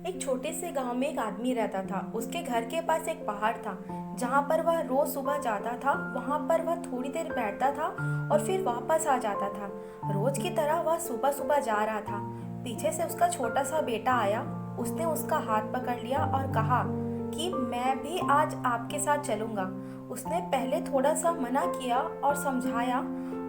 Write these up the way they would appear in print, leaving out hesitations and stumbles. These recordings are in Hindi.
एक छोटे से गांव में एक आदमी रहता था। उसके घर के पास एक पहाड़ था जहां पर वह रोज सुबह जाता था। वहां पर वह थोड़ी देर बैठता था और फिर वापस आ जाता था। रोज की तरह वह सुबह सुबह जा रहा था। पीछे से उसका छोटा सा बेटा आया। उसने उसका हाथ पकड़ लिया और कहा कि मैं भी आज आपके साथ चलूंगा। उसने पहले थोड़ा सा मना किया और समझाया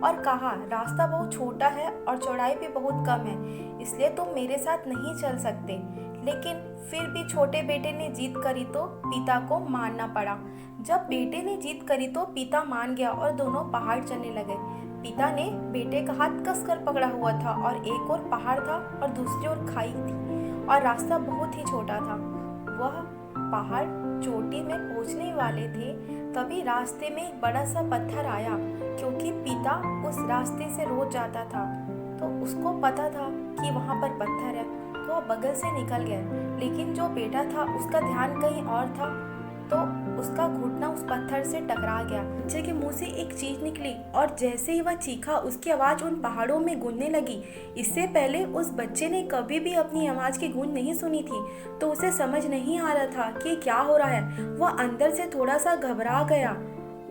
और कहा रास्ता बहुत छोटा है और चौड़ाई भी बहुत कम है, इसलिए तुम मेरे साथ नहीं चल सकते। लेकिन फिर भी छोटे बेटे ने जीत करी तो पिता को मानना पड़ा। जब बेटे ने जीत करी तो पिता मान गया और दोनों पहाड़ चलने लगे। पिता ने बेटे का हाथ कसकर पकड़ा हुआ था और एक और पहाड़ था और दूसरी ओर खाई थी और रास्ता बहुत ही छोटा था। वह पहाड़ चोटी में पहुंचने वाले थे, तभी रास्ते में एक बड़ा सा पत्थर आया। क्योंकि पिता उस रास्ते से रोज जाता था तो उसको पता था कि वहां पर पत्थर है, तो वह बगल से निकल गया। लेकिन जो बेटा था उसका ध्यान कहीं और था, तो उसका घुटना उस पत्थर से टकरा गया। बच्चे के मुंह से एक चीख निकली और जैसे ही वह चीखा उसकी आवाज उन पहाड़ों में गूंजने लगी। इससे पहले उस बच्चे ने कभी भी अपनी आवाज की गूंज नहीं सुनी थी, तो उसे समझ नहीं आ रहा था कि क्या हो रहा है। वह अंदर से थोड़ा सा घबरा गया।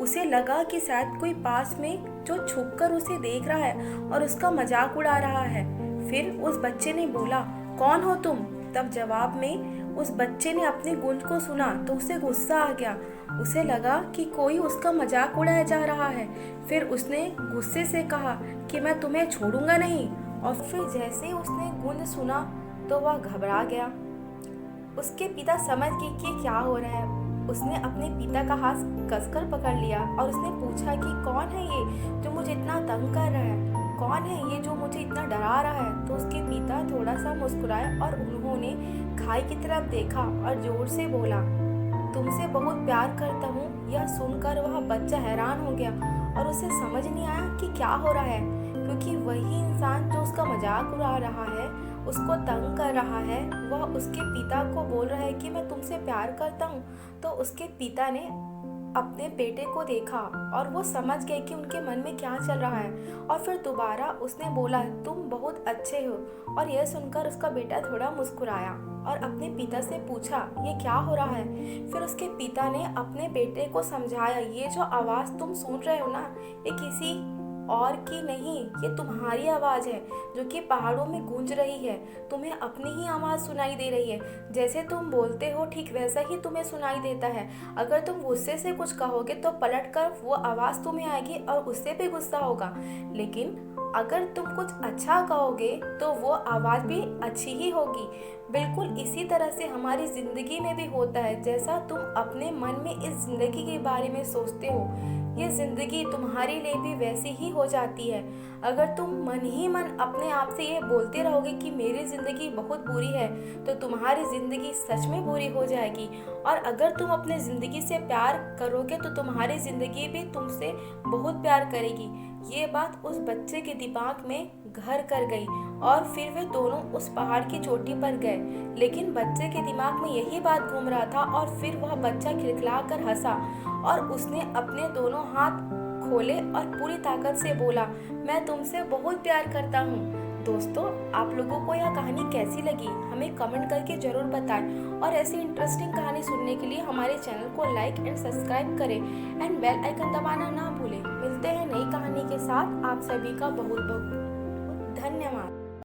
उसे लगा कि शायद कोई पास में जो छुपकर उसे देख रहा है और उसका मजाक उड़ा रहा है। फिर उस बच्चे ने बोला, कौन हो तुम? तब जवाब में उस बच्चे ने अपनी गूंज को सुना तो उसे गुस्सा आ गया। उसे लगा कि कोई उसका मजाक उड़ाया जा रहा है। फिर उसने गुस्से से कहा कि मैं तुम्हें छोड़ूंगा नहीं। और फिर जैसे ही उसने गूंज सुना तो वह घबरा गया। उसके पिता समझ गए कि क्या हो रहा है। उसने अपने पिता का हाथ कसकर पकड़ लिया और उसने पूछा कि कौन है ये जो मुझे इतना तंग कर रहा है? कौन है ये जो मुझे इतना डरा रहा है? तो उसके पिता थोड़ा सा मुस्कुराए और उन्होंने खाई की तरफ देखा और जोर से बोला, तुमसे बहुत प्यार करता हूँ। यह सुनकर वह बच्चा हैरान हो गया और उसे समझ नहीं आया कि क्या हो रहा है, क्योंकि वही इंसान जो उसका मजाक उड़ा रहा है, उसको तंग कर रहा है, वह उसके पिता को बोल रहा है कि मैं तुमसे प्यार करता हूँ। तो उसके पिता ने अपने बेटे को देखा और वो समझ गए कि उनके मन में क्या चल रहा है। और फिर दोबारा उसने बोला, तुम बहुत अच्छे हो। और यह सुनकर उसका बेटा थोड़ा मुस्कुराया और अपने पिता से पूछा, ये क्या हो रहा है? फिर उसके पिता ने अपने बेटे को समझाया, ये जो आवाज़ तुम सुन रहे हो ना, ये किसी और की नहीं, ये तुम्हारी आवाज़ है जो कि पहाड़ों में गूंज रही है। तुम्हें अपनी ही आवाज़ सुनाई दे रही है। जैसे तुम बोलते हो ठीक वैसा ही तुम्हें सुनाई देता है। अगर तुम गुस्से से कुछ कहोगे तो पलटकर वो आवाज़ तुम्हें आएगी और उससे भी गुस्सा होगा। लेकिन अगर तुम कुछ अच्छा कहोगे तो वो आवाज़ भी अच्छी ही होगी। बिल्कुल इसी तरह से हमारी ज़िंदगी में भी होता है। जैसा तुम अपने मन में इस ज़िंदगी के बारे में सोचते हो, ये ज़िंदगी तुम्हारे लिए भी वैसी ही हो जाती है। अगर तुम मन ही मन अपने आप से ये बोलते रहोगे कि मेरी ज़िंदगी बहुत बुरी है, तो तुम्हारी ज़िंदगी सच में बुरी हो जाएगी। और अगर तुम अपने ज़िंदगी से प्यार करोगे तो तुम्हारी ज़िंदगी भी तुमसे बहुत प्यार करेगी। ये बात उस बच्चे के दिमाग में घर कर गई और फिर वे दोनों उस पहाड़ की चोटी पर गए। लेकिन बच्चे के दिमाग में यही बात घूम रहा था और फिर वह बच्चा खिलखिला कर हंसा और उसने अपने दोनों हाथ खोले और पूरी ताकत से बोला, मैं तुमसे बहुत प्यार करता हूँ। दोस्तों, आप लोगों को यह कहानी कैसी लगी हमें कमेंट करके ज़रूर बताएं और ऐसी इंटरेस्टिंग कहानी सुनने के लिए हमारे चैनल को लाइक एंड सब्सक्राइब करें एंड बेल आइकन दबाना ना भूलें। मिलते हैं नई कहानी के साथ। आप सभी का बहुत बहुत